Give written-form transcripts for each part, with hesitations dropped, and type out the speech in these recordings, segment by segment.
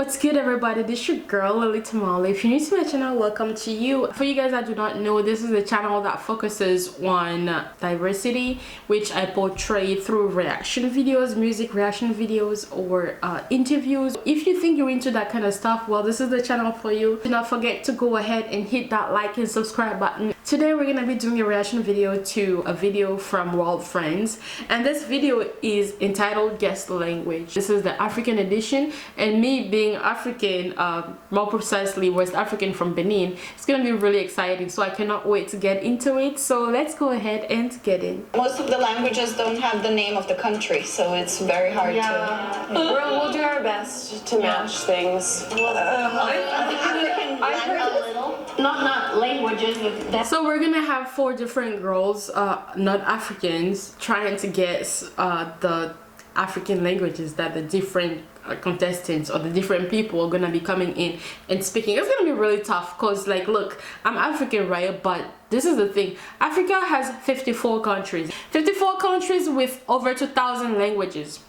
What's good, everybody? This is your girl Lily. If you're new to my channel, welcome to you. For you guys that do not know, this is a channel that focuses on diversity, which I portray through reaction videos, music reaction videos, or interviews. If you think you're into that kind of stuff, well, this is the channel for you. Do not forget to go ahead and hit that like and subscribe button. Today we're gonna be doing a reaction video to a video from World Friends, and this video is entitled Guess the Language. This is the African edition, and me being African, more precisely West African from Benin, it's gonna be really exciting, so I cannot wait to get into it. So let's go ahead and get in. Most of the languages don't have the name of the country, so it's very hard to... We'll do our best to match things. I've heard a little. Not languages. So we're gonna have 4 different girls, not Africans, trying to guess the African languages that the different contestants or the different people are gonna be coming in and speaking. It's gonna be really tough because, like, look, I'm African, right? But this is the thing: Africa has 54 countries. 54 countries with over 2,000 languages.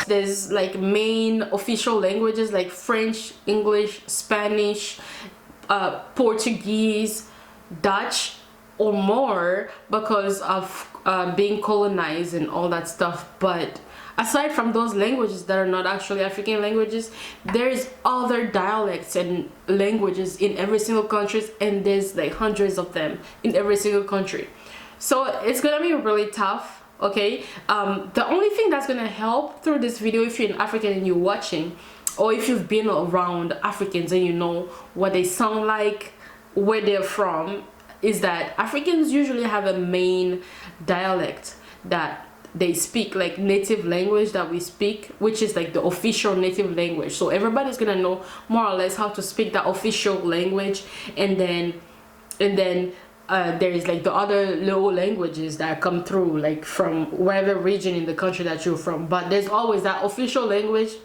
There's like main official languages like French, English, Spanish, Portuguese, Dutch, or more because of being colonized and all that stuff. But aside from those languages that are not actually African languages, there's other dialects and languages in every single country, and there's like hundreds of them in every single country. So it's gonna be really tough. Okay, the only thing that's gonna help through this video, if you're an African and you're watching, or if you've been around Africans and you know what they sound like, where they're from, is that Africans usually have a main dialect that they speak, like native language that we speak, which is like the official native language. So everybody's gonna know more or less how to speak that official language, and then there's like the other little languages that come through, like from whatever region in the country that you're from. But there's always that official language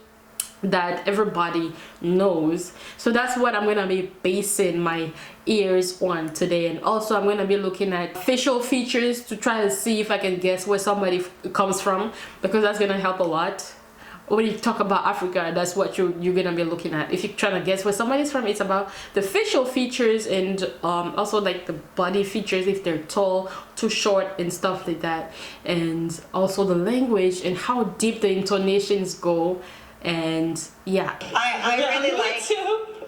that everybody knows. So that's what I'm gonna be basing my ears on today. And also I'm gonna be looking at facial features to try to see if I can guess where somebody comes from, because that's gonna help a lot. When you talk about Africa, that's what you're gonna be looking at. If you're trying to guess where somebody's from, it's about the facial features and also like the body features, if they're tall, too short, and stuff like that. And also the language and how deep the intonations go. And yeah, I really like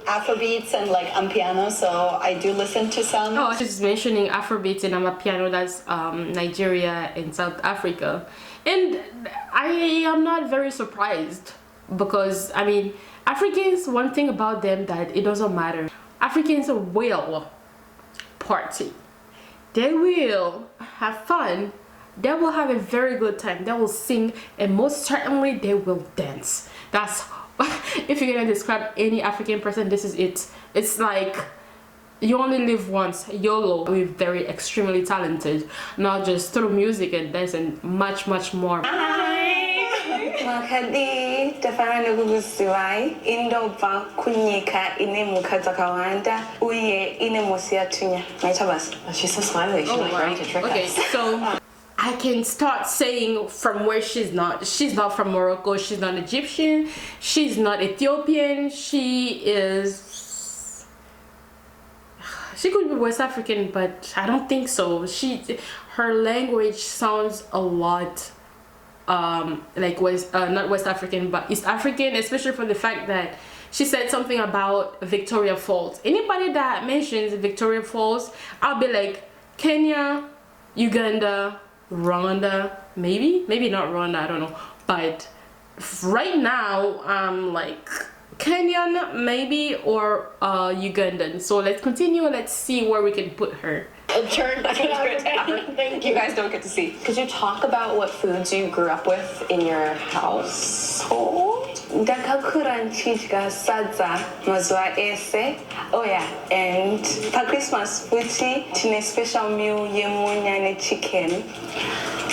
Afrobeats and like Amapiano, so I do listen to some. Oh, she's mentioning Afrobeats and Amapiano. That's Nigeria and South Africa. And I am not very surprised, because I mean, Africans, one thing about them that it doesn't matter. Africans will party. They will have fun. They will have a very good time. They will sing, and most certainly they will dance. That's if you're gonna describe any African person, this is it. It's like you only live once, YOLO. We're very extremely talented, not just through music and dance, and much more. Makadi tafanya nugusiwai indoba kunyika ine mukazakawanda uye ine mosiatunya. She's so smiley. She's like ready to trick us. Okay, so I can start saying from where she's not. She's not from Morocco. She's not Egyptian. She's not Ethiopian. She could be West African, but I don't think so. Her language sounds a lot like not West African, but East African, especially for the fact that she said something about Victoria Falls. Anybody that mentions Victoria Falls, I'll be like Kenya, Uganda, Rwanda, maybe not Rwanda, I don't know. But right now I'm like Kenyan maybe, or Ugandan. So let's continue. Let's see where we can put her. Thank you. You guys don't get to see. Could you talk about what foods you grew up with in your household? Ndakakura nchika sadza mazwa ese. Oh yeah, and for Christmas futhi tine special meal yemunyane chicken.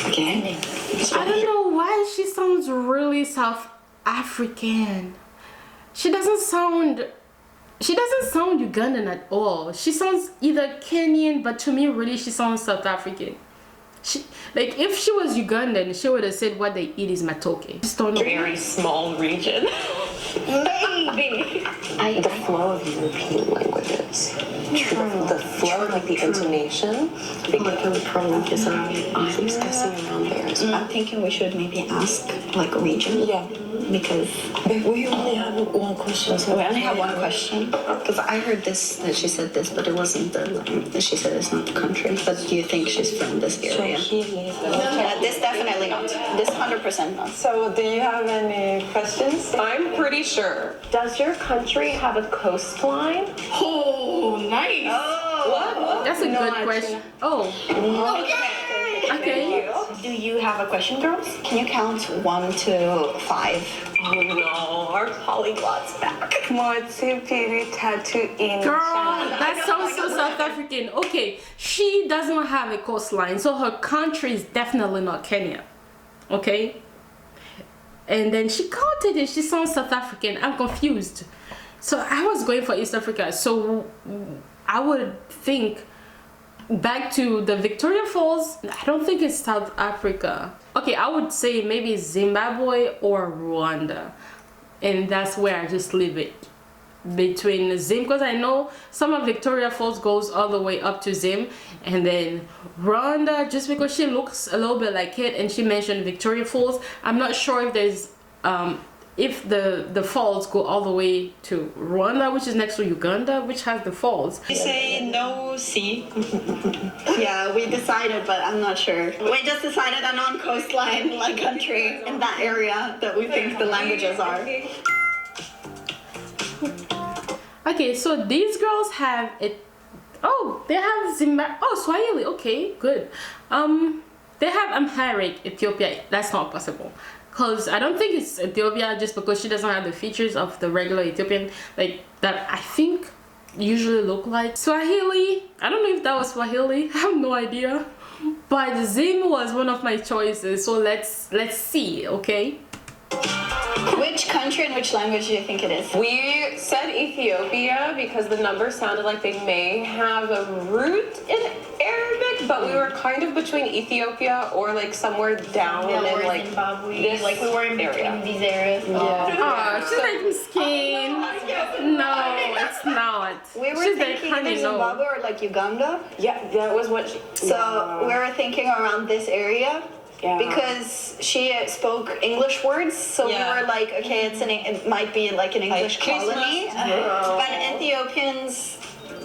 Again? I don't know why she sounds really South African. She doesn't sound Ugandan at all. She sounds either Kenyan, but to me really she sounds South African. Like if she was Ugandan, she would have said what they eat is matoke. Just don't know. Very small region. Maybe. The flow of European languages. The flow, like the intonation. Because prolunges around there as well. I'm thinking we should maybe ask like region. Yeah. Because We only have one question. So we only have one question. Because I heard this, that she said this, but it wasn't the, she said it's not the country. But do you think she's from this area? Yeah, this definitely not. This 100% not. So, do you have any questions? I'm pretty sure. Does your country have a coastline? Oh, nice. Oh. That's a good question. Oh, okay. Do you have a question, girls? Can you count 1 to 5? Oh no, our polyglot's back. Girl, that sounds so South African. Okay, she doesn't have a coastline, so her country is definitely not Kenya. Okay? And then she counted it. She sounds South African. I'm confused. So I was going for East Africa. So I would think back to the Victoria Falls. I don't think it's South Africa. Okay, I would say maybe Zimbabwe or Rwanda. And that's where I just leave it. Between Zim, because I know some of Victoria Falls goes all the way up to Zim, and then Rwanda, just because she looks a little bit like it and she mentioned Victoria Falls, I'm not sure if there's if the falls go all the way to Rwanda, which is next to Uganda, which has the falls. We say no sea. Yeah, we decided, but I'm not sure. We just decided a non-coastline like country in that area that we think the languages are. Okay, so these girls have it. Oh, they have Zimbabwe. Oh, Swahili. Okay, good. They have Amharic, Ethiopia. That's not possible, because I don't think it's Ethiopia, just because she doesn't have the features of the regular Ethiopian, like that I think usually look like. Swahili. I don't know if that was Swahili. I have no idea. But Zim was one of my choices, so let's see. Okay. Which country and which language do you think it is? We said Ethiopia because the number sounded like they may have a root in Arabic, but we were kind of between Ethiopia or like somewhere down in like Zimbabwe. this Like we were in between these areas. Oh, she's like skin. No, it's not. We were She's thinking like, either Zimbabwe or like Uganda. Yeah, that was what she, So we were thinking around this area. Yeah. Because she spoke English words, so we were like, okay, it might be like an English colony. But Ethiopians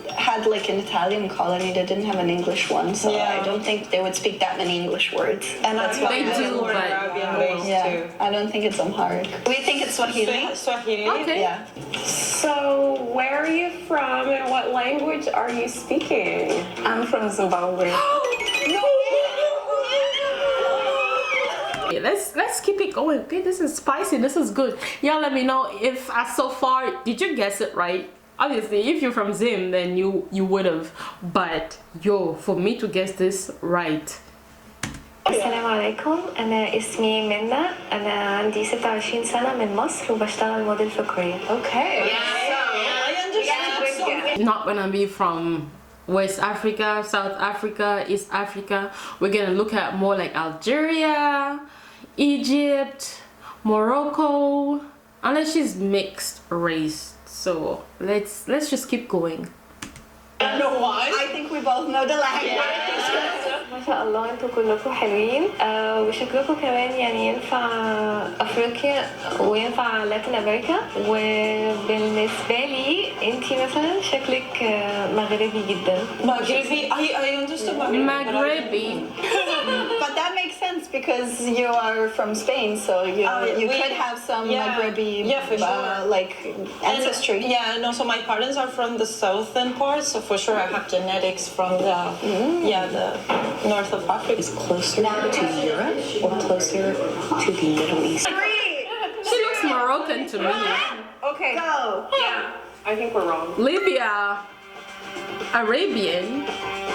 had like an Italian colony that didn't have an English one, so I don't think they would speak that many English words. And that's why They do, but I don't think it's Amharic. We think it's Swahili. Swahili. okay. Yeah. So where are you from and what language are you speaking? I'm from Zimbabwe. Okay, let's keep it going. Okay, this is spicy. This is good. Y'all let me know if so far did you guess it right? Obviously, if you're from Zim, then you would have. But yo, for me to guess this right. السلام عليكم أنا اسمي منى أنا عندي 26 سنة من مصر وبشتغل موديل في كوريا. Okay. Not gonna be from West Africa, South Africa, East Africa. We're gonna look at more like Algeria, Egypt, Morocco, unless she's mixed race. So let's just keep going. I don't know why. I think we both know the language. ما شاء الله انتوا كلكم حلوين وشكلكم كمان يعني ينفع افريقيا وينفع لاتين امريكا وبالنسبه لي انتي مثلا شكلك مغربي جدا. Maghrebi. I understood Maghrebi. But that makes sense because you are from Spain, so you could have some Maghrebi for sure. like ancestry. And also my parents are from the southern part, so for sure I have genetics from the the north of Africa. Is closer to Europe or closer to the Middle East? She looks Moroccan to me. Okay, go. Yeah, I think we're wrong. Libya, Arabian.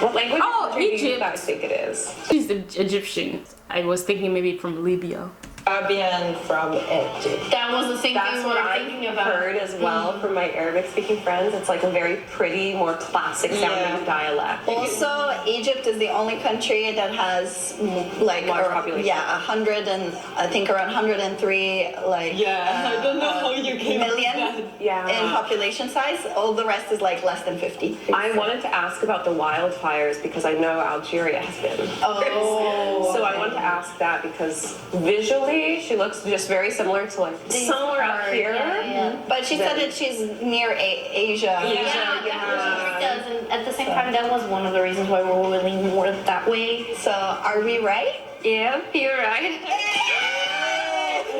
What language Oh, do you Egypt. guys think it is? She's Egyptian. I was thinking maybe from Libya. Arabian from Egypt. That was the same That's thing we what were I thinking about. heard as well from my Arabic-speaking friends. It's like a very pretty, more classic-sounding dialect. Also, Egypt is the only country that has like Large population. yeah, 100 and I think around 103 like I don't know how you came million Yeah. in population size. All the rest is like less than 50. I wanted to ask about the wildfires because I know Algeria has been. Oh, So I wanted to ask that because visually she looks just very similar to like somewhere up here. but she said that she's near Asia. She does, and at the same time, that was one of the reasons why we were leaning more that way. So are we right? Yeah, you're right.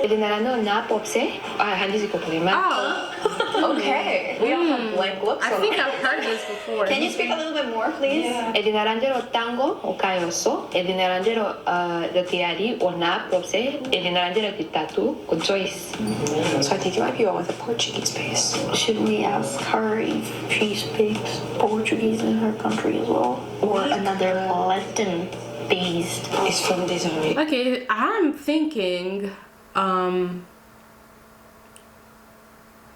Edinarano na popse. Hindi ko pala. Oh, Okay. We all have blank looks I on think our- I've heard this before. Can you speak a little bit more, please? Edinarangero tango o kayoso. Edinarangero retiari o na popse. Edinarangero kitatu o choice. So I think you might be going with a Portuguese base. Should we ask her if she speaks Portuguese in her country as well? Or another Latin-based? It's from this area. Okay, I'm thinking,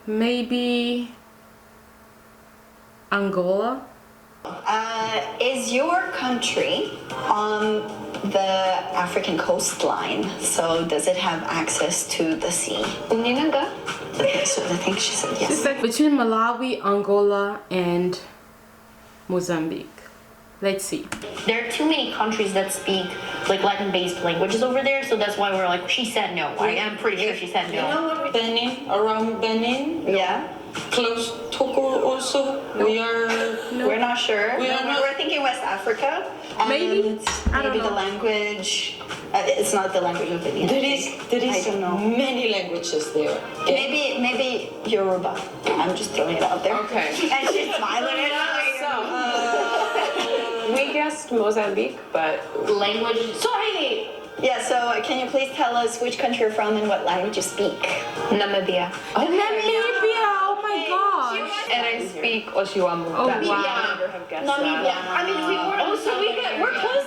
maybe Angola. Is your country on the African coastline? So does it have access to the sea? Uninaga? So I think she said It's yes. like between Malawi, Angola, and Mozambique. Let's see. There are too many countries that speak like Latin-based languages over there, so that's why we're like, she said no. I am pretty sure she said no. Benin, around Benin, Yeah. close Togo also. We are. We're not sure. We are not- We're thinking West Africa. And Maybe? I don't maybe the know. language. It's not the language of Benin. There is I don't know. many languages there. Okay? Maybe Yoruba. I'm just throwing it out there. Okay. And she's smiling at us. So we guessed Mozambique, but Language. Sorry! Yeah. So can you please tell us which country you're from and what language you speak? Namibia. Namibia! Oh my gosh! And I speak Oshiwamu. Oh That's- wow! I never have guessed Namibia. that. I mean, we were Oh, so we're close.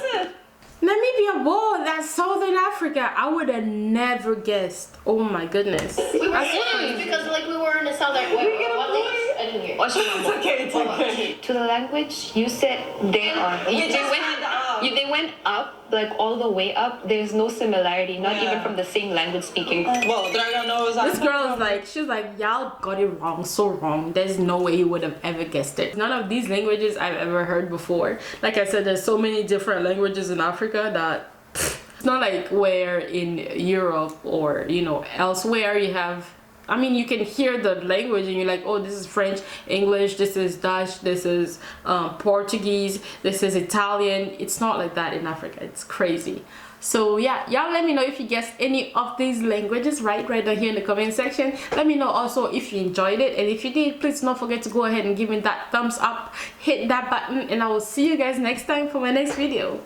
Namibia, whoa, that's Southern Africa. I would have never guessed. Oh my goodness. We were That's close because like we were in the southern. We get a what point. language? I didn't hear. It's okay. It's okay. To the language, you said they are. They went up, like all the way up. There's no similarity, not even from the same language speaking. Well, Dragon knows This girl is like, she's like, y'all got it wrong, so wrong. There's no way you would have ever guessed it. None of these languages I've ever heard before. Like I said, there's so many different languages in Africa that it's not like where in Europe or, you know, elsewhere you have, I mean, you can hear the language and you're like, oh, this is French, English, this is Dutch, this is Portuguese, this is Italian. It's not like that in Africa. It's crazy. So yeah, y'all let me know if you guessed any of these languages right down here in the comment section. Let me know also if you enjoyed it, and if you did, please don't forget to go ahead and give me that thumbs up, hit that button, and I will see you guys next time for my next video.